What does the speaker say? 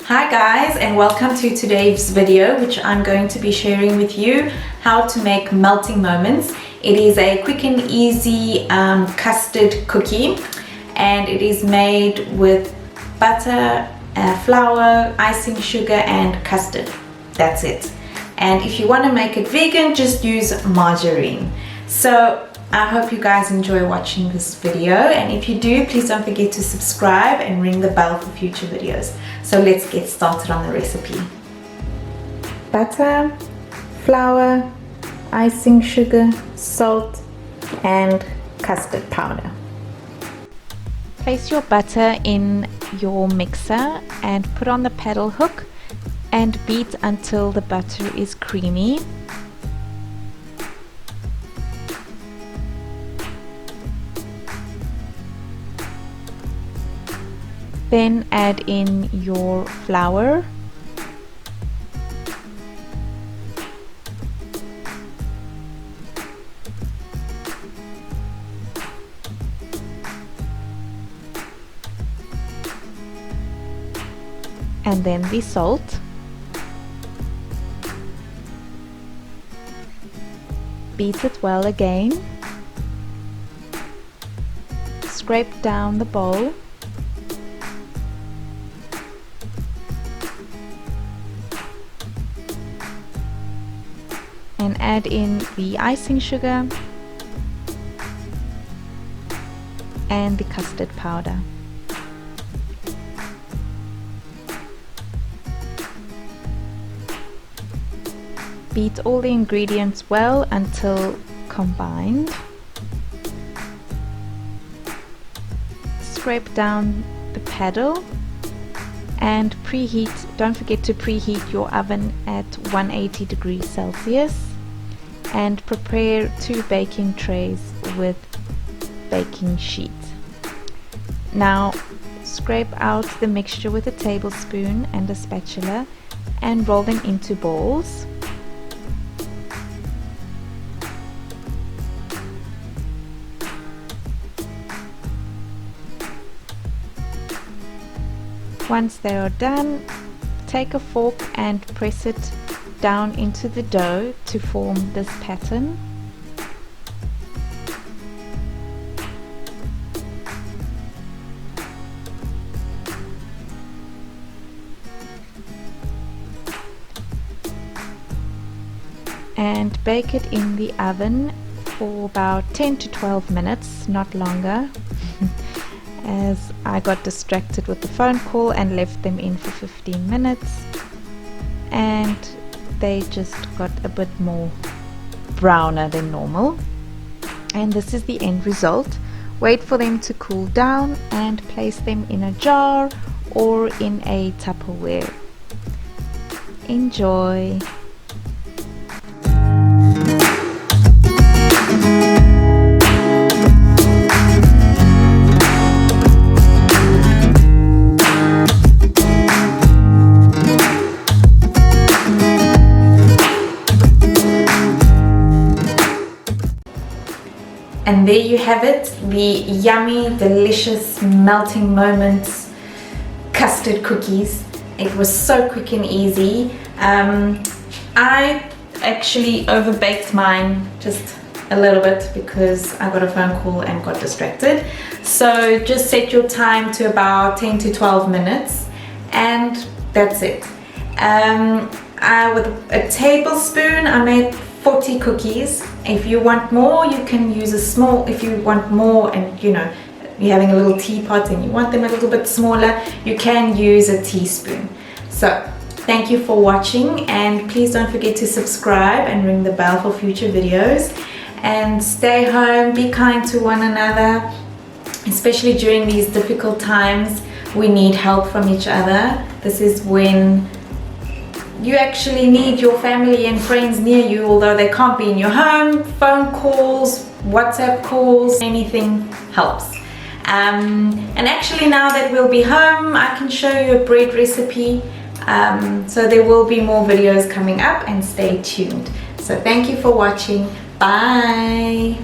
Hi guys, and welcome to today's video, which I'm going to be sharing with you how to make melting moments. It is a quick and easy custard cookie, and it is made with butter, flour, icing sugar and custard. That's it. And if you want to make it vegan, just use margarine. So I hope you guys enjoy watching this video, and if you do, please don't forget to subscribe and ring the bell for future videos. So let's get started on the recipe. Butter, flour, icing sugar, salt and custard powder. Place your butter in your mixer and put on the paddle hook and beat until the butter is creamy. Then add in your flour, and then the salt. Beat it well again. Scrape down the bowl. And add in the icing sugar and the custard powder. Beat all the ingredients well until combined. Scrape down the paddle and preheat. Don't forget to preheat your oven at 180 degrees Celsius, and prepare 2 baking trays with baking sheet. Now scrape out the mixture with a tablespoon and a spatula and roll them into balls. Once they are done, take a fork and press it down into the dough to form this pattern. And bake it in the oven for about 10 to 12 minutes, not longer. As I got distracted with the phone call and left them in for 15 minutes, and they just got a bit more browner than normal. And this is the end result. Wait for them to cool down and place them in a jar or in a Tupperware. Enjoy! And there you have it, the yummy, delicious, melting moments custard cookies. It was so quick and easy. I actually overbaked mine just a little bit because I got a phone call and got distracted. So just set your time to about 10 to 12 minutes and that's it. With a tablespoon I made 40 cookies. If you want more, you can use a small. If you want more and you're having a little teapot and you want them a little bit smaller, you can use a teaspoon. So thank you for watching, and please don't forget to subscribe and ring the bell for future videos, and stay home, be kind to one another, especially during these difficult times. We need help from each other. This is when you actually need your family and friends near you, although they can't be in your home. Phone calls, WhatsApp calls, anything helps. And actually now that we'll be home, I can show you a bread recipe. So there will be more videos coming up, and stay tuned. So thank you for watching. Bye.